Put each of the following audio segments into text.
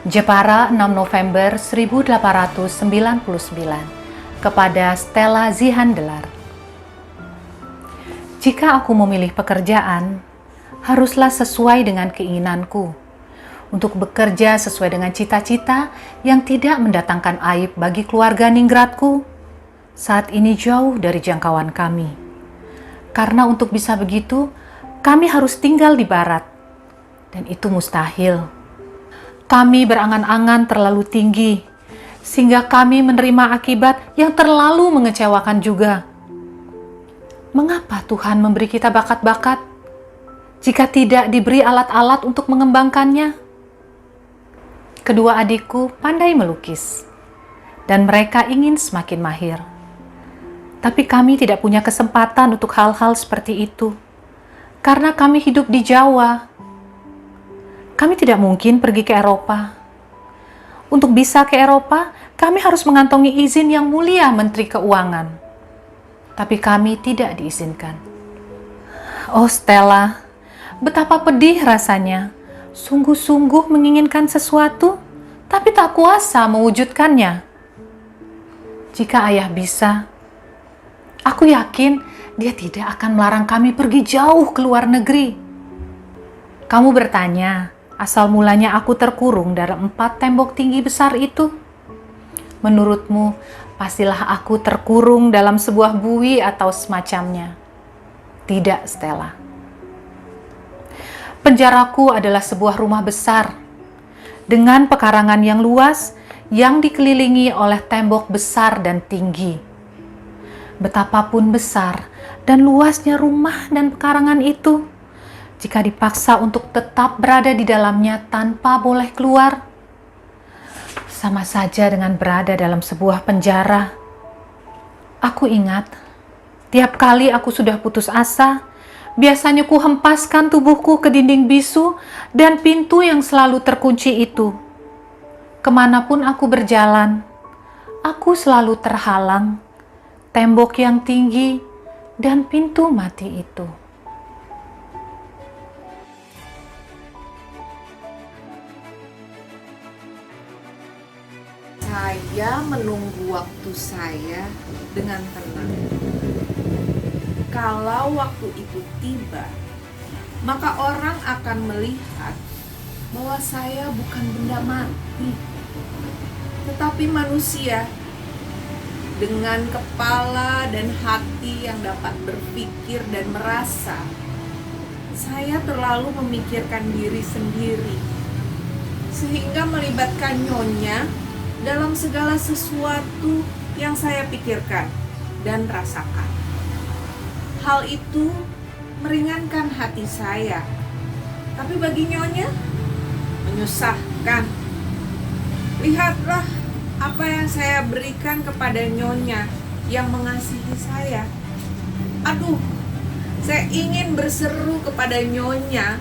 Jepara 6 November 1899 kepada Stella Zihandelar. Jika aku memilih pekerjaan, haruslah sesuai dengan keinginanku, untuk bekerja sesuai dengan cita-cita yang tidak mendatangkan aib bagi keluarga Ninggratku, saat ini jauh dari jangkauan kami. Karena untuk bisa begitu, kami harus tinggal di barat, dan itu mustahil. Kami berangan-angan terlalu tinggi, sehingga kami menerima akibat yang terlalu mengecewakan juga. Mengapa Tuhan memberi kita bakat-bakat, jika tidak diberi alat-alat untuk mengembangkannya? Kedua adikku pandai melukis, dan mereka ingin semakin mahir. Tapi kami tidak punya kesempatan untuk hal-hal seperti itu, karena kami hidup di Jawa. Kami tidak mungkin pergi ke Eropa. Untuk bisa ke Eropa, kami harus mengantongi izin yang mulia Menteri Keuangan. Tapi kami tidak diizinkan. Oh Stella, betapa pedih rasanya. Sungguh-sungguh menginginkan sesuatu, tapi tak kuasa mewujudkannya. Jika ayah bisa, aku yakin dia tidak akan melarang kami pergi jauh ke luar negeri. Kamu bertanya, asal mulanya aku terkurung dalam 4 tembok tinggi besar itu. Menurutmu, pastilah aku terkurung dalam sebuah bui atau semacamnya. Tidak, Stella. Penjaraku adalah sebuah rumah besar, dengan pekarangan yang luas yang dikelilingi oleh tembok besar dan tinggi. Betapapun besar dan luasnya rumah dan pekarangan itu, jika dipaksa untuk tetap berada di dalamnya tanpa boleh keluar, sama saja dengan berada dalam sebuah penjara. Aku ingat, tiap kali aku sudah putus asa, biasanya ku hempaskan tubuhku ke dinding bisu dan pintu yang selalu terkunci itu. Kemanapun aku berjalan, aku selalu terhalang tembok yang tinggi dan pintu mati itu. Saya menunggu waktu saya dengan tenang. Kalau waktu itu tiba, maka orang akan melihat bahwa saya bukan benda mati, tetapi manusia dengan kepala dan hati yang dapat berpikir dan merasa. Saya terlalu memikirkan diri sendiri, sehingga melibatkan nyonya dalam segala sesuatu yang saya pikirkan dan rasakan. Hal itu meringankan hati saya, tapi bagi nyonya menyusahkan. Lihatlah apa yang saya berikan kepada nyonya yang mengasihi saya. Aduh, saya ingin berseru kepada nyonya,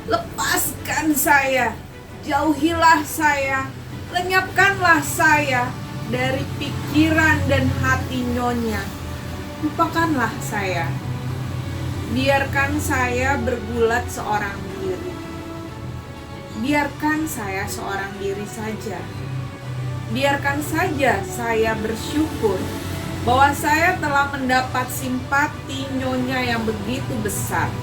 lepaskan saya, jauhilah saya, lenyapkanlah saya dari pikiran dan hati nyonya. Lupakanlah saya. Biarkan saya bergulat seorang diri. Biarkan saya seorang diri saja. Biarkan saja saya bersyukur bahwa saya telah mendapat simpati nyonya yang begitu besar.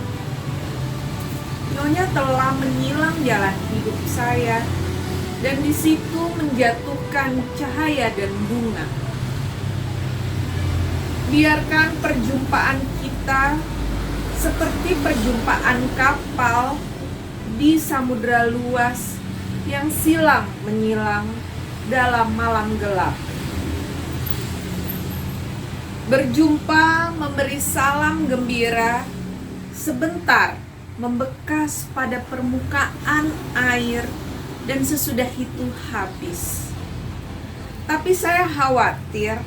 Nyonya telah menyilang jalan hidup saya, dan di situ menjatuhkan cahaya dan bunga. Biarkan perjumpaan kita seperti perjumpaan kapal di samudera luas yang silang menyilang dalam malam gelap. Berjumpa memberi salam gembira, sebentar membekas pada permukaan air, dan sesudah itu habis. Tapi saya khawatir.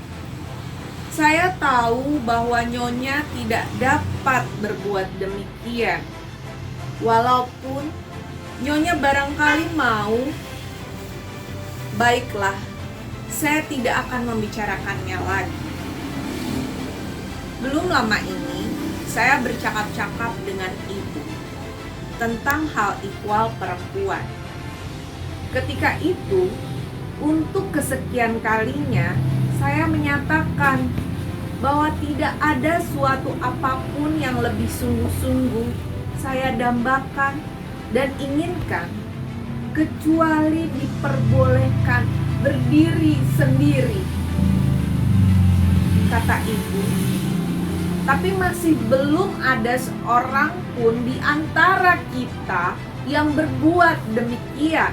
Saya tahu bahwa nyonya tidak dapat berbuat demikian. Walaupun nyonya barangkali mau, baiklah, saya tidak akan membicarakannya lagi. Belum lama ini, saya bercakap-cakap dengan ibu tentang hal ikhwal perempuan. Ketika itu, untuk kesekian kalinya, saya menyatakan bahwa tidak ada suatu apapun yang lebih sungguh-sungguh saya dambakan dan inginkan kecuali diperbolehkan berdiri sendiri, kata ibu. Tapi masih belum ada seorang pun di antara kita yang berbuat demikian.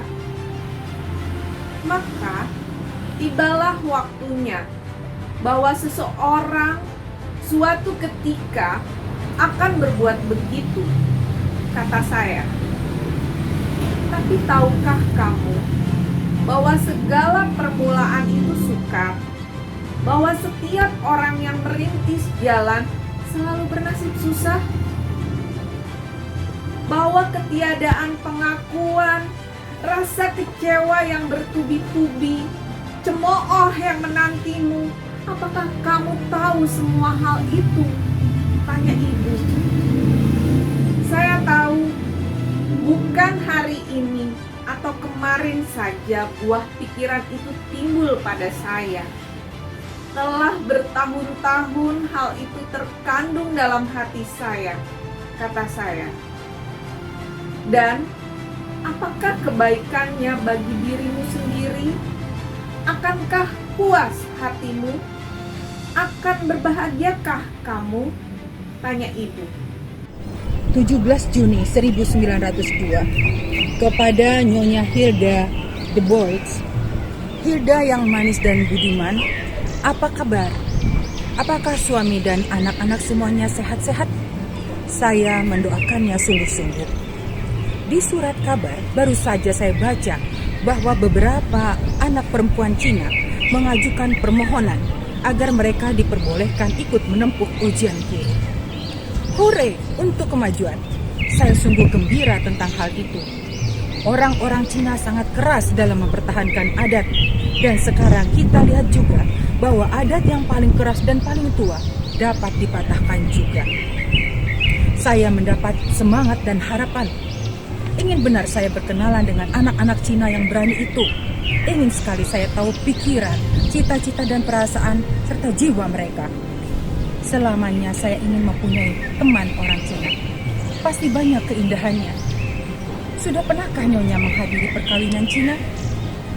Maka tibalah waktunya bahwa seseorang suatu ketika akan berbuat begitu, kata saya. Tapi tahukah kamu bahwa segala permulaan itu sukar, bahwa setiap orang yang merintis jalan selalu bernasib susah, bahwa ketiadaan pengakuan, rasa kecewa yang bertubi-tubi, cemooh yang menantimu. Apakah kamu tahu semua hal itu? Tanya ibu. Saya tahu, bukan hari ini atau kemarin saja buah pikiran itu timbul pada saya. Telah bertahun-tahun hal itu terkandung dalam hati saya, kata saya. Dan apakah kebaikannya bagi dirimu sendiri? Akankah puas hatimu? Akan berbahagiakah kamu? Tanya ibu. 17 Juni 1902 kepada Nyonya Hilda de Boyds. Hilda yang manis dan budiman, apa kabar? Apakah suami dan anak-anak semuanya sehat-sehat? Saya mendoakannya sungguh-sungguh. Di surat kabar baru saja saya baca bahwa beberapa anak perempuan Cina mengajukan permohonan agar mereka diperbolehkan ikut menempuh ujian QI. Hore untuk kemajuan. Saya sungguh gembira tentang hal itu. Orang-orang Cina sangat keras dalam mempertahankan adat. Dan sekarang kita lihat juga bahwa adat yang paling keras dan paling tua dapat dipatahkan juga. Saya mendapat semangat dan harapan. Ingin benar saya berkenalan dengan anak-anak Cina yang berani itu. Ingin sekali saya tahu pikiran, cita-cita dan perasaan serta jiwa mereka. Selamanya saya ingin mempunyai teman orang Cina. Pasti banyak keindahannya. Sudah pernahkah Nyonya menghadiri perkawinan Cina?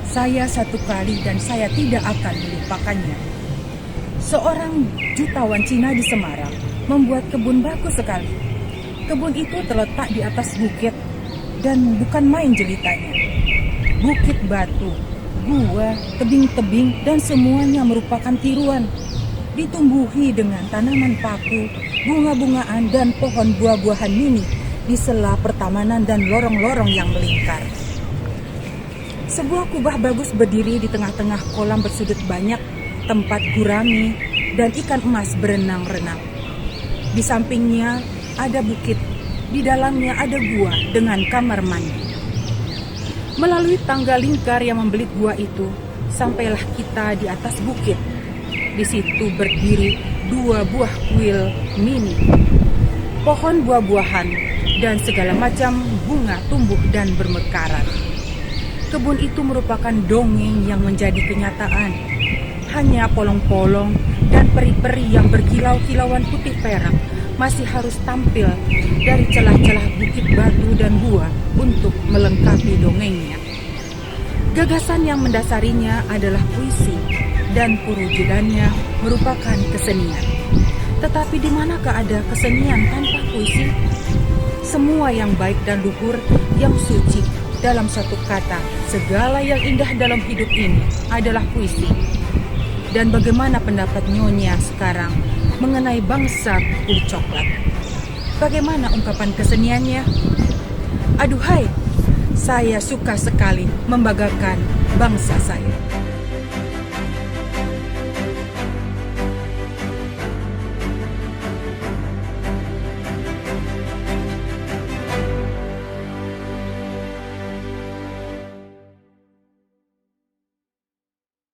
Saya satu kali dan saya tidak akan melupakannya. Seorang jutawan Cina di Semarang membuat kebun bagus sekali. Kebun itu terletak di atas bukit dan bukan main jelitanya. Bukit batu, gua, tebing-tebing dan semuanya merupakan tiruan. Ditumbuhi dengan tanaman paku, bunga-bungaan dan pohon buah-buahan mini di sela pertamanan dan lorong-lorong yang melingkar. Sebuah kubah bagus berdiri di tengah-tengah kolam bersudut banyak tempat gurami dan ikan emas berenang-renang. Di sampingnya ada bukit, di dalamnya ada gua dengan kamar mandi. Melalui tangga lingkar yang membelit gua itu, sampailah kita di atas bukit. Di situ berdiri 2 buah kuil mini, pohon buah-buahan, dan segala macam bunga tumbuh dan bermekaran. Kebun itu merupakan dongeng yang menjadi kenyataan. Hanya polong-polong dan peri-peri yang berkilau-kilauan putih perak masih harus tampil dari celah-celah bukit batu dan gua untuk melengkapi dongengnya. Gagasan yang mendasarinya adalah puisi dan perwujudannya merupakan kesenian. Tetapi di manakah ada kesenian tanpa puisi? Semua yang baik dan luhur, yang suci, dalam satu kata, segala yang indah dalam hidup ini adalah puisi. Dan bagaimana pendapat Nyonya sekarang mengenai bangsa kulit coklat? Bagaimana ungkapan keseniannya? Aduhai, saya suka sekali membanggakan bangsa saya.